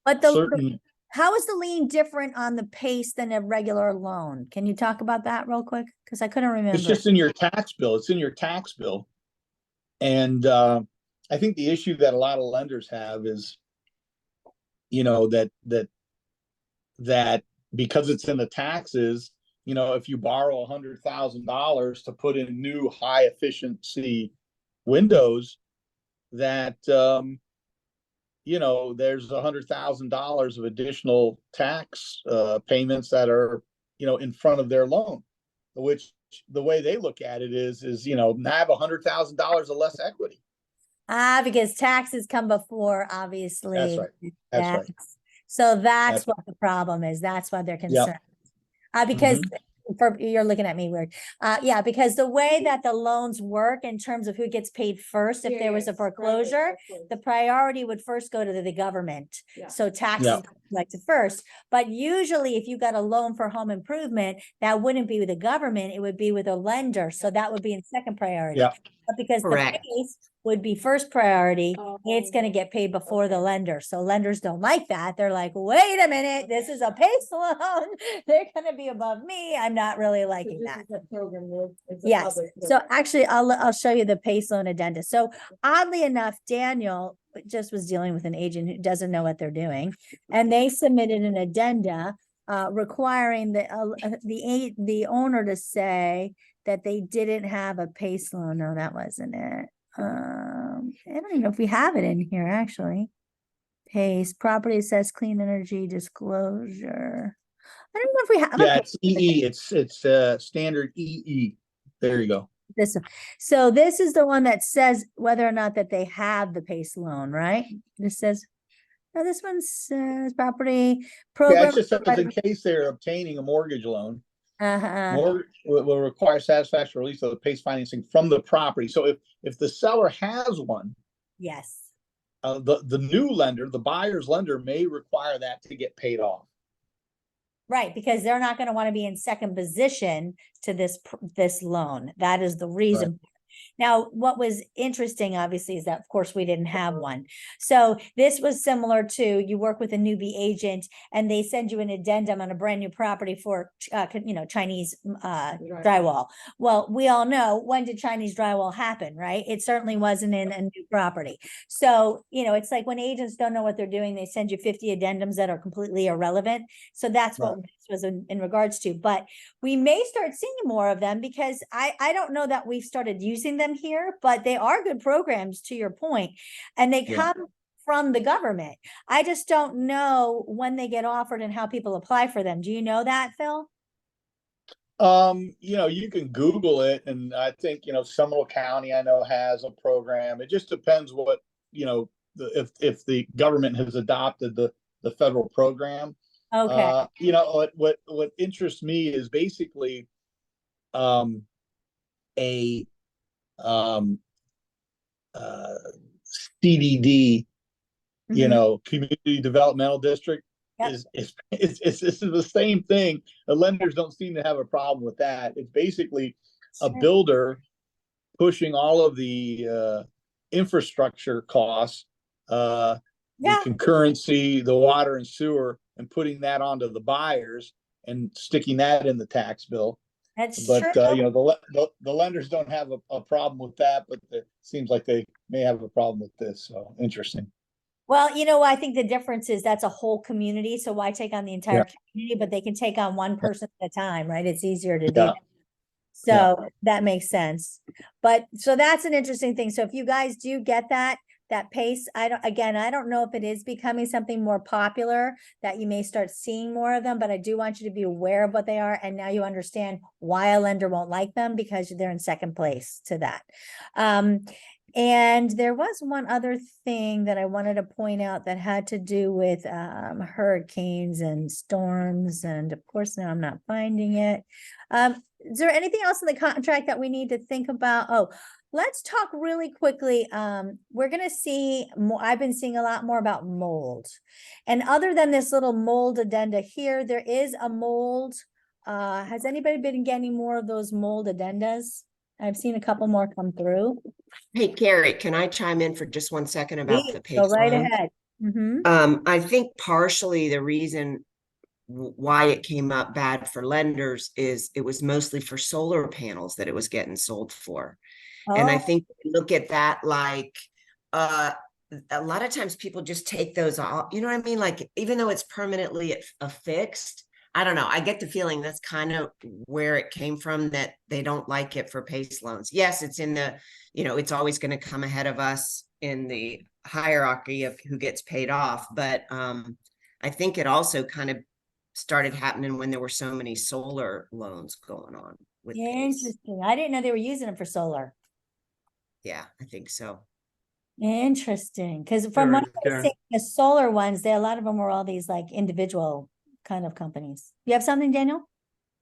But certain. how is the lien different on the PACE than a regular loan? Can you talk about that real quick? Because I couldn't remember. It's just in your tax bill. It's in your tax bill. And I think the issue that a lot of lenders have is, that because it's in the taxes, if you borrow $100,000 to put in new high efficiency windows, that there's $100,000 of additional tax payments that are in front of their loan, which the way they look at it is now have $100,000 of less equity. Because taxes come before, obviously. That's right. That's right. So that's what the problem is. That's why they're concerned. Because you're looking at me weird. Yeah, because the way that the loans work in terms of who gets paid first, if there was a foreclosure, the priority would first go to the government. Yeah. So taxes collected first. But usually if you got a loan for home improvement, that wouldn't be with the government, it would be with a lender. So that would be in second priority. Yeah. But because Correct. the PACE would be first priority, it's going to get paid before the lender. So lenders don't like that. They're like, wait a minute, this is a PACE loan. They're going to be above me. I'm not really liking that. Yes. So actually, I'll show you the PACE loan addenda. So oddly enough, Daniel just was dealing with an agent who doesn't know what they're doing, and they submitted an addenda requiring the owner to say that they didn't have a PACE loan. No, that wasn't it. I don't even know if we have it in here actually. PACE property says clean energy disclosure. I don't know if we have. Yeah, it's EE. It's standard EE. There you go. This one. So this is the one that says whether or not that they have the PACE loan, right? This says, no, this one says property program. Yeah, it just says in case they're obtaining a mortgage loan, Uh-huh. will require satisfactory release of the PACE financing from the property. So if the seller has one, Yes. the new lender, the buyer's lender, may require that to get paid off. Right, because they're not going to want to be in second position to this loan. That is the reason. Right. Now, what was interesting, obviously, is that of course we didn't have one. So this was similar to you work with a newbie agent and they send you an addendum on a brand new property for, Chinese drywall. Well, we all know, when did Chinese drywall happen, right? It certainly wasn't in a new property. So, it's like when agents don't know what they're doing, they send you 50 addendums that are completely irrelevant. So that's what this was in regards to. But we may start seeing more of them because I don't know that we've started using them here, but they are good programs, to your point, and they come from the government. I just don't know when they get offered and how people apply for them. Do you know that, Phil? You can Google it, and I think, Seminole County I know has a program. It just depends what, if the government has adopted the federal program. Okay. What interests me is basically a CDD, community developmental district. Yep. This is the same thing. The lenders don't seem to have a problem with that. It's basically a builder pushing all of the infrastructure costs, the concurrency, the water and sewer, and putting that onto the buyers and sticking that in the tax bill. That's But true. the lenders don't have a problem with that, but it seems like they may have a problem with this. So interesting. Well, I think the difference is that's a whole community. So why take on the entire community? But they can take on one person at a time, right? It's easier to do. So that makes sense. But so that's an interesting thing. So if you guys do get that pace, I don't know if it is becoming something more popular that you may start seeing more of them, but I do want you to be aware of what they are. And now you understand why a lender won't like them, because they're in second place to that. And there was one other thing that I wanted to point out that had to do with hurricanes and storms. And of course, now I'm not finding it. Is there anything else in the contract that we need to think about? Oh, let's talk really quickly. We're going to see more. I've been seeing a lot more about mold. And other than this little mold addenda here, there is a mold. Has anybody been getting more of those mold addendas? I've seen a couple more come through. Hey, Carrie, can I chime in for just 1 second about the Go PACE right loan? ahead. I think partially the reason why it came up bad for lenders is it was mostly for solar panels that it was getting sold for. And I think look at that like a lot of times people just take those off, you know what I mean? Like, even though it's permanently affixed, I don't know. I get the feeling that's kind of where it came from, that they don't like it for PACE loans. Yes, it's in the, it's always going to come ahead of us in the hierarchy of who gets paid off. But I think it also kind of started happening when there were so many solar loans going on with PACE. Interesting. I didn't know they were using them for solar. Yeah, I think so. Interesting. Because from what I was seeing, the solar ones, a lot of them were all these like individual kind of companies. You have something, Daniel?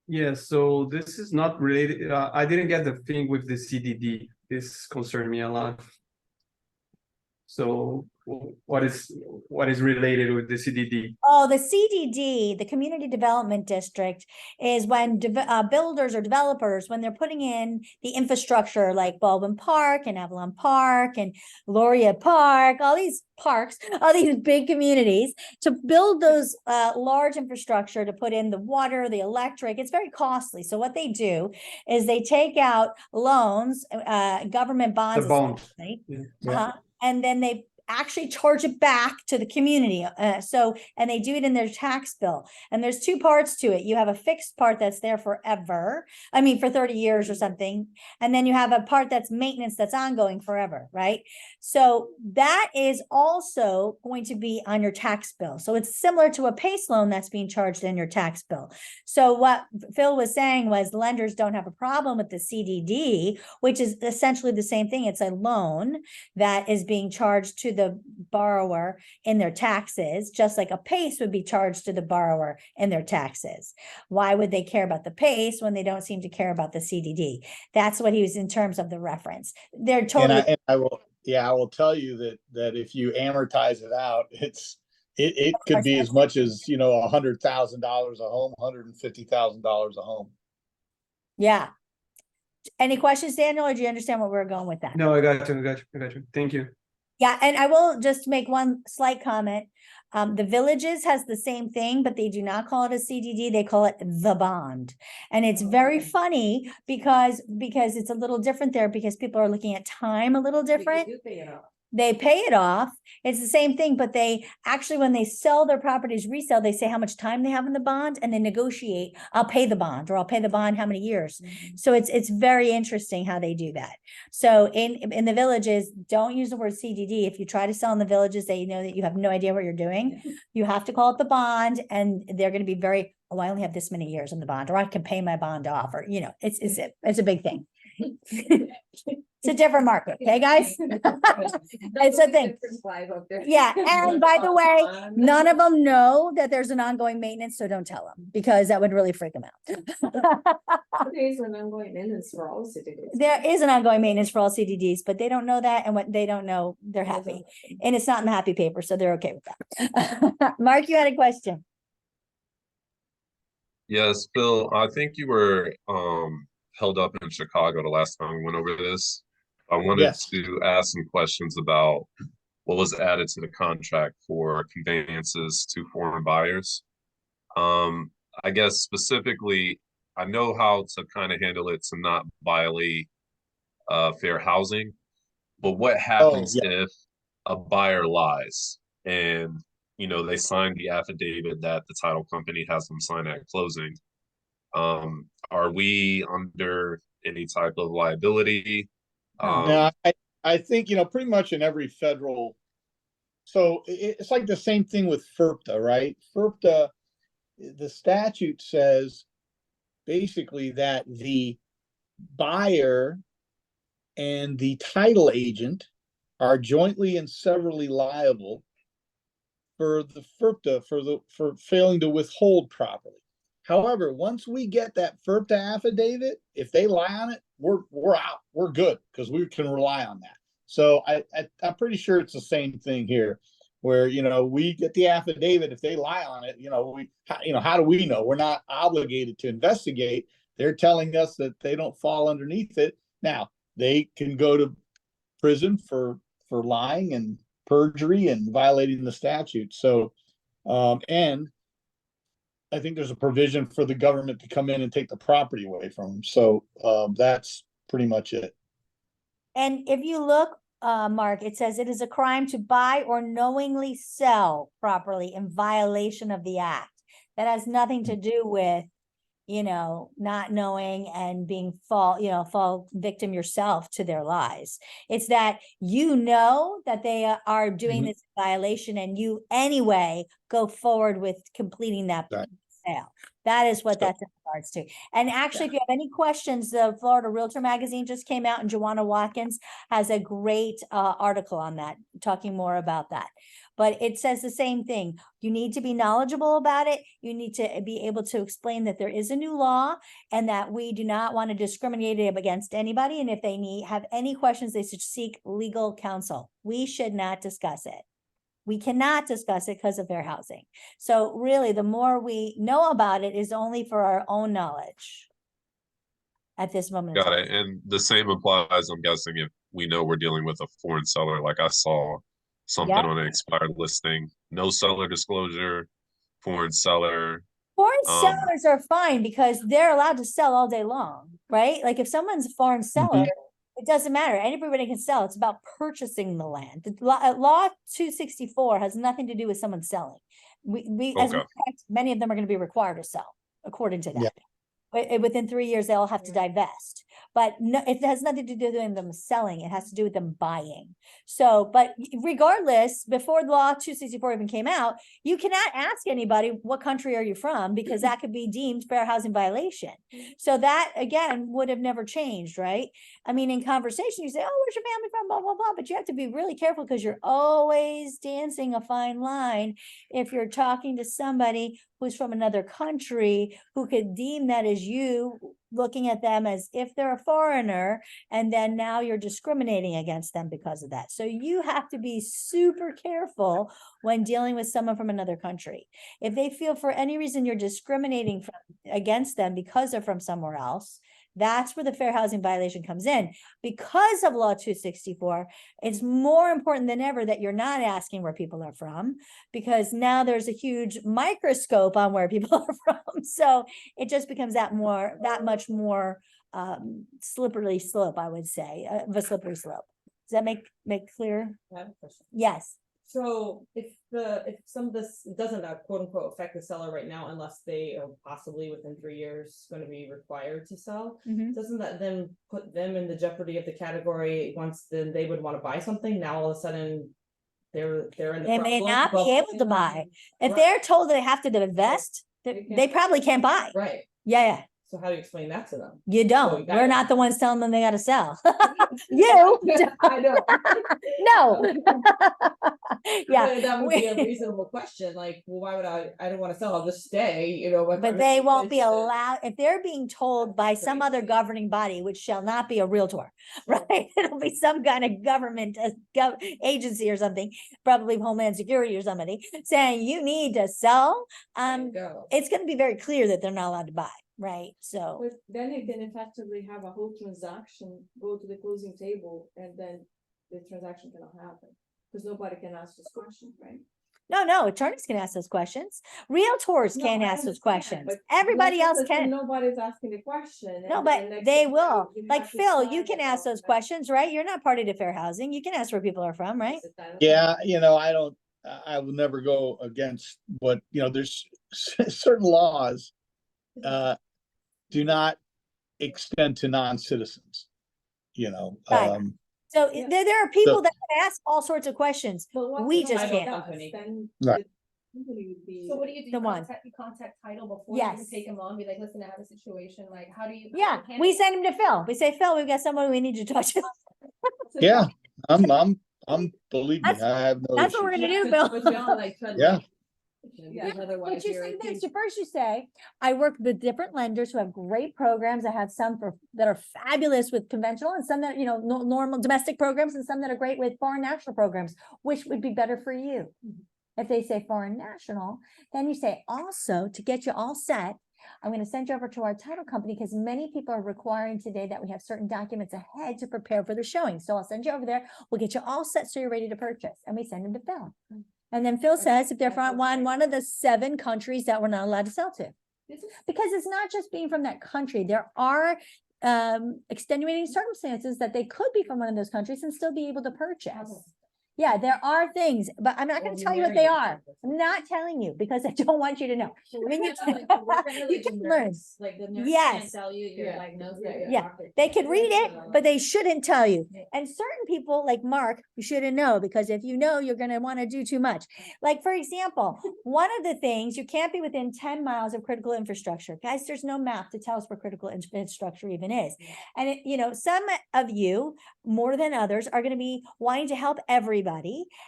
Yeah, so this is not related. I didn't get the thing with the CDD. This concerned me a lot. So what is related with the CDD? Oh, the CDD, the Community Development District, is when builders or developers, when they're putting in the infrastructure like Baldwin Park and Avalon Park and Laureate Park, all these parks, all these big communities, to build those large infrastructure to put in the water, the electric, it's very costly. So what they do is they take out loans, government bonds, The bond. and then they actually charge it back to the community. And they do it in their tax bill. And there's two parts to it. You have a fixed part that's there forever. I mean, for 30 years or something. And then you have a part that's maintenance that's ongoing forever, right? So that is also going to be on your tax bill. So it's similar to a PACE loan that's being charged in your tax bill. So what Phil was saying was lenders don't have a problem with the CDD, which is essentially the same thing. It's a loan that is being charged to the borrower in their taxes, just like a PACE would be charged to the borrower in their taxes. Why would they care about the PACE when they don't seem to care about the CDD? That's what he was in terms of the reference. They're totally. And I will tell you that if you amortize it out, it could be as much as $100,000 a home, $150,000 a home. Yeah. Any questions, Daniel, or do you understand where we're going with that? No, I got you, I got you, I got you. Thank you. Yeah, and I will just make one slight comment. The villages has the same thing, but they do not call it a CDD. They call it the bond. And it's very funny because it's a little different there because people are looking at time a little different. They pay it off. It's the same thing, but they actually, when they sell their properties resale, they say how much time they have in the bond and they negotiate, I'll pay the bond, or I'll pay the bond how many years. So it's very interesting how they do that. So in the villages, don't use the word CDD. If you try to sell in the villages, they know that you have no idea what you're doing. You have to call it the bond, and they're going to be very, oh, I only have this many years in the bond, or I can pay my bond off, or, you know, it's a big thing. It's a different market, okay, guys? It's a thing. Yeah, and by the way, none of them know that there's an ongoing maintenance, so don't tell them, because that would really freak them out. There's an ongoing maintenance for all CDDs. There is an ongoing maintenance for all CDDs, but they don't know that, and what they don't know, they're happy. And it's not in the happy paper, so they're okay with that. Mark, you had a question. Yes, Bill, I think you were held up in Chicago the last time we went over this. I wanted Yes. to ask some questions about what was added to the contract for conveyances to foreign buyers. I guess specifically, I know how to kind of handle it to not violate fair housing, but what happens if a buyer lies and, you know, they sign the affidavit that the title company has them sign at closing? Are we under any type of liability? Now, I think, you know, pretty much in every federal, so it's like the same thing with FERPTA, right? FERPTA, the statute says basically that the buyer and the title agent are jointly and severally liable for the FERPTA for failing to withhold properly. However, once we get that FERPTA affidavit, if they lie on it, we're out. We're good because we can rely on that. So I'm pretty sure it's the same thing here, where, you know, we get the affidavit. If they lie on it, you know, how do we know? We're not obligated to investigate. They're telling us that they don't fall underneath it. Now they can go to prison for lying and perjury and violating the statute. So, and I think there's a provision for the government to come in and take the property away from them. So that's pretty much it. And if you look, Mark, it says it is a crime to buy or knowingly sell properly in violation of the act. That has nothing to do with, you know, not knowing and being fall victim yourself to their lies. It's that you know that they are doing this violation, and you anyway go forward with completing that sale. That is what that's in regards to. And actually, if you have any questions, the Florida Realtor magazine just came out, and Joanna Watkins has a great article on that, talking more about that. But it says the same thing. You need to be knowledgeable about it. You need to be able to explain that there is a new law and that we do not want to discriminate against anybody. And if they have any questions, they should seek legal counsel. We should not discuss it. We cannot discuss it because of fair housing. So really, the more we know about it is only for our own knowledge at this moment. Got it. And the same applies, I'm guessing, if we know we're dealing with a foreign seller. Like I saw something on an expired listing, no seller disclosure, foreign seller. Foreign sellers are fine because they're allowed to sell all day long, right? Like if someone's a foreign seller, it doesn't matter. Anybody can sell. It's about purchasing the land. The law 264 has nothing to do with someone selling. As many of them are going to be required to sell according to that. Within 3 years, they'll have to divest. But no, it has nothing to do with them selling. It has to do with them buying. So, but regardless, before the law 264 even came out, you cannot ask anybody, what country are you from? Because that could be deemed fair housing violation. So that, again, would have never changed, right? I mean, in conversation, you say, oh, where's your family from? Blah, blah, blah. But you have to be really careful because you're always dancing a fine line if you're talking to somebody who's from another country who could deem that as you looking at them as if they're a foreigner, and then now you're discriminating against them because of that. So you have to be super careful when dealing with someone from another country. If they feel for any reason you're discriminating against them because they're from somewhere else, That's where the fair housing violation comes in. Because of law 264, it's more important than ever that you're not asking where people are from, because now there's a huge microscope on where people are from. So it just becomes that much more slippery slope, I would say, of a slippery slope. Does that make clear? I have a question. Yes. So if some of this doesn't quote unquote affect the seller right now, unless they are possibly within 3 years going to be required to sell, Mhm. doesn't that then put them in the jeopardy of the category once then they would want to buy something? Now all of a sudden they're in the They may problem. not be Well, able to buy. If Right. they're told they have to divest, they probably can't buy. Right. Yeah. So how do you explain that to them? You don't. you We're gotta- not the ones telling them they gotta sell. You. I know. No. Yeah. But that would be a reasonable question. Like, well, why would I don't want to sell, I'll just stay, you know. But they won't be It's, allowed, if they're being told by some other governing body, which shall not be a realtor, right? It'll be some kind of government agency or something, probably Homeland Security or somebody, saying you need to sell. go. It's gonna be very clear that they're not allowed to buy, right? So, But then you can effectively have a whole transaction, go to the closing table, and then the transaction cannot happen. Because nobody can ask this question, right? no, attorneys can ask those questions. Realtors No, can't I ask those understand, questions. but Everybody else let's say can. Nobody's asking the question. No, and but the next they thing will. you Like have to Phil, sign you can it ask all, those right? questions, right? You're not party to fair housing. You can ask where people are from, right? Yeah, I will never go against what, there's certain laws do not extend to non-citizens, Right. So Yeah. there are people So- that can ask all sorts of questions. But what We the just title can't. does, Company. then Right. the company would be- So what do you do? The one. You contact title before you Yes. even take them on, be like, listen, I have a situation, like, how do you? Yeah, we send him to Phil. We say, Phil, we've got someone we need to talk to. Yeah, I'm believe me, That's- I have no That's what we're issues. gonna do, Bill. But you all like tread Yeah. lightly, because otherwise But you you're say this, accused- you first you say, I work with different lenders who have great programs. I have some that are fabulous with conventional and some that, normal domestic programs and some that are great with foreign national programs, which would be better for you. If they say foreign national, then you say also to get you all set, I'm going to send you over to our title company because many people are requiring today that we have certain documents ahead to prepare for the showing. So I'll send you over there. We'll get you all set so you're ready to purchase. And we send them to Phil. And then Phil says if they're from one of the 7 countries that we're not allowed to sell to. Because it's not just being from that country. There are extenuating circumstances that they could be from one of those countries and still be able to purchase. Yeah, there are things, but I'm not Well, going to you tell you what married they a are. different person. I'm not telling you because I don't want you to know. I mean, you can, you can learn. Like the nurse Yes. can't tell you you're Yeah. diagnosed. Yeah, Yeah, they could read it, but they shouldn't tell you. And certain people like Mark, you shouldn't know because if you know, you're going to want to do too much. Like, for example, one of the things, you can't be within 10 miles of critical infrastructure. Guys, there's no map to tell us where critical infrastructure even is. And some of you, more than others, are going to be wanting to help everybody.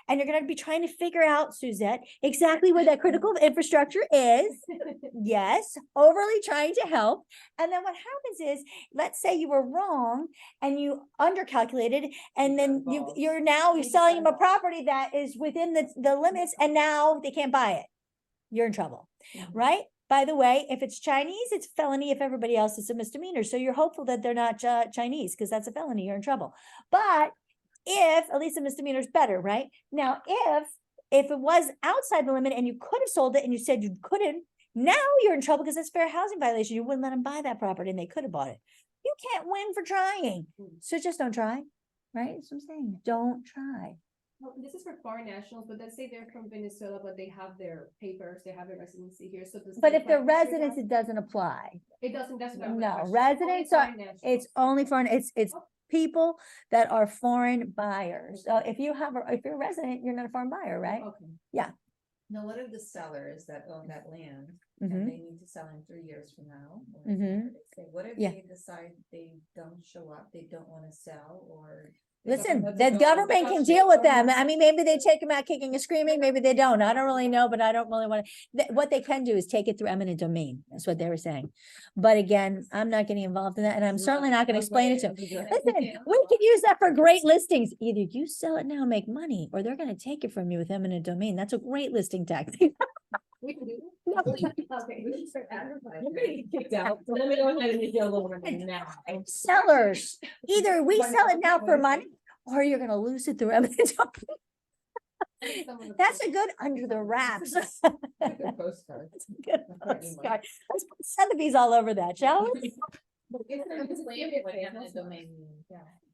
And you're going to be trying to figure out, Suzette, exactly where that critical infrastructure is. Yes, overly trying to help. And then what happens is, let's say you were wrong and you undercalculated, and then you're selling them a property that is within the limits, and now they can't buy it. You're in trouble, right? By the way, if it's Chinese, it's felony. If everybody else, it's a misdemeanor. So you're hopeful that they're not Chinese because that's a felony. You're in trouble. But if at least a misdemeanor is better, right? Now, if it was outside the limit and you could have sold it and you said you couldn't, now you're in trouble because it's fair housing violation. You wouldn't let them buy that property and they could have bought it. You can't win for trying. So just don't try, right? That's what I'm saying. Don't try. Well, this is for foreign nationals, but let's say they're from Venezuela, but they have their papers, they have their residency here, so. But if they're residents, it doesn't apply. It doesn't, that's what I'm. No, residents are, it's only foreign, it's people that are foreign buyers. So if you're a resident, you're not a foreign buyer, right? Okay. Now, what are the sellers that own that land Mhm. and they need to sell in 3 years from now? Or Mhm. whatever they say? What if Yeah. they decide they don't show up, they don't want to sell, or? Listen, the government can deal with them. I mean, maybe they take them out kicking and screaming, maybe they don't. I don't really know, but I don't really want to. What they can do is take it through eminent domain. That's what they were saying. But again, I'm not getting involved in that, and I'm certainly not going to explain it to them. Listen, we could use that for great listings. Either you sell it now, make money, or they're going to take it from you with eminent domain. That's a great listing tactic. We can do Okay, we should start advertising. We're gonna get kicked out. So let me go ahead and make you a little money now. Sellers, either we sell it now for money or you're gonna lose it through eminent domain. That's a good under the wraps. That's a Good postcard. good postcard. Let's put Sotheby's all over that, shall we?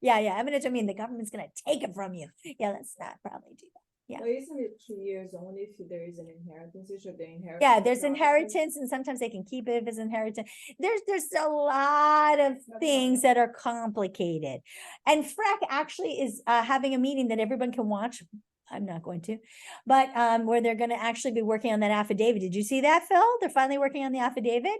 Yeah, eminent domain, the government's gonna take it from you. Yeah, let's not probably do that. Yeah. But isn't it 2 years only if there is an inheritance issue, they inherit? Yeah, the there's property? inheritance and sometimes they can keep it if it's inheritance. There's a lot of things that are complicated. And FREC actually is having a meeting that everyone can watch. I'm not going to, but where they're gonna actually be working on that affidavit. Did you see that, Phil? They're finally working on the affidavit?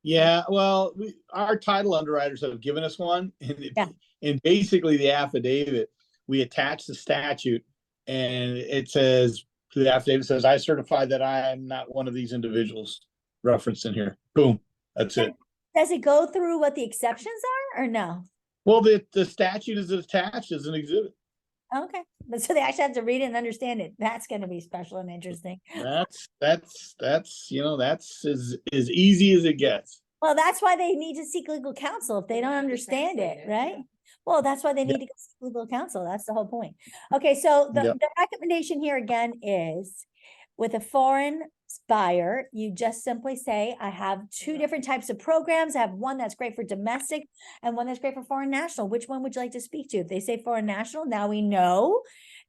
Yeah, well, our title underwriters have given us one, Yeah. and basically the affidavit, we attach the statute, and it says, the affidavit says, I certify that I am not one of these individuals referenced in here. Boom, that's it. Does it go through what the exceptions are or no? Well, the statute is attached as an exhibit. Okay, but so they actually have to read it and understand it. That's gonna be special and interesting. That's you know, that's as easy as it gets. Well, that's why they need to seek legal counsel if they don't understand it, right? Well, that's why they need to go seek legal counsel. That's the whole point. Okay, so the recommendation here again is with a foreign buyer, you just simply say, I have two different types of programs. I have one that's great for domestic and one that's great for foreign national. Which one would you like to speak to? If they say foreign national, now we know.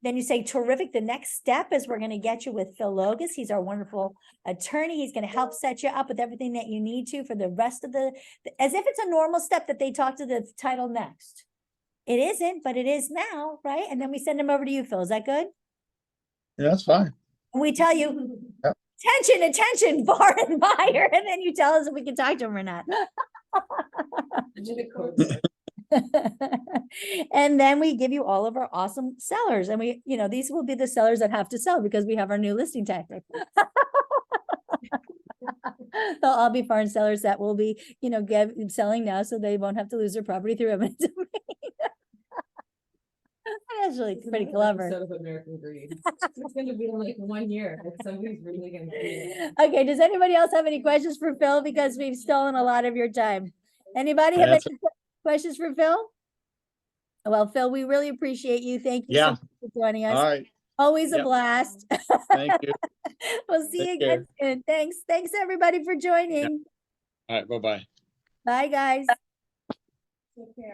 Then you say, terrific. The next step is we're going to get you with Phil Logas. He's our wonderful attorney. He's going to help set you up with everything that you need to for the rest of as if it's a normal step that they talk to the title next. It isn't, but it is now, right? And then we send them over to you, Phil. Is that good? Yeah, that's fine. And we tell you, Yep. attention, foreign buyer. And then you tell us if we can talk to him or not. And then we give you all of our awesome sellers. And we, these will be the sellers that have to sell because we have our new listing tactic. They'll all be foreign sellers that will be, selling now so they won't have to lose their property through eminent domain. That's really pretty clever. Of American Greed. It's gonna be like 1 year. If somebody's really gonna do it. Okay, does anybody else have any questions for Phil? Because we've stolen a lot of your time. Anybody have any questions for Phil? Well, Phil, we really appreciate you. Thank you so much for joining us. All right. Always a blast. Thank you. We'll see you again soon. Thanks. Thanks everybody for joining. All right. Bye-bye. Bye guys. Take care.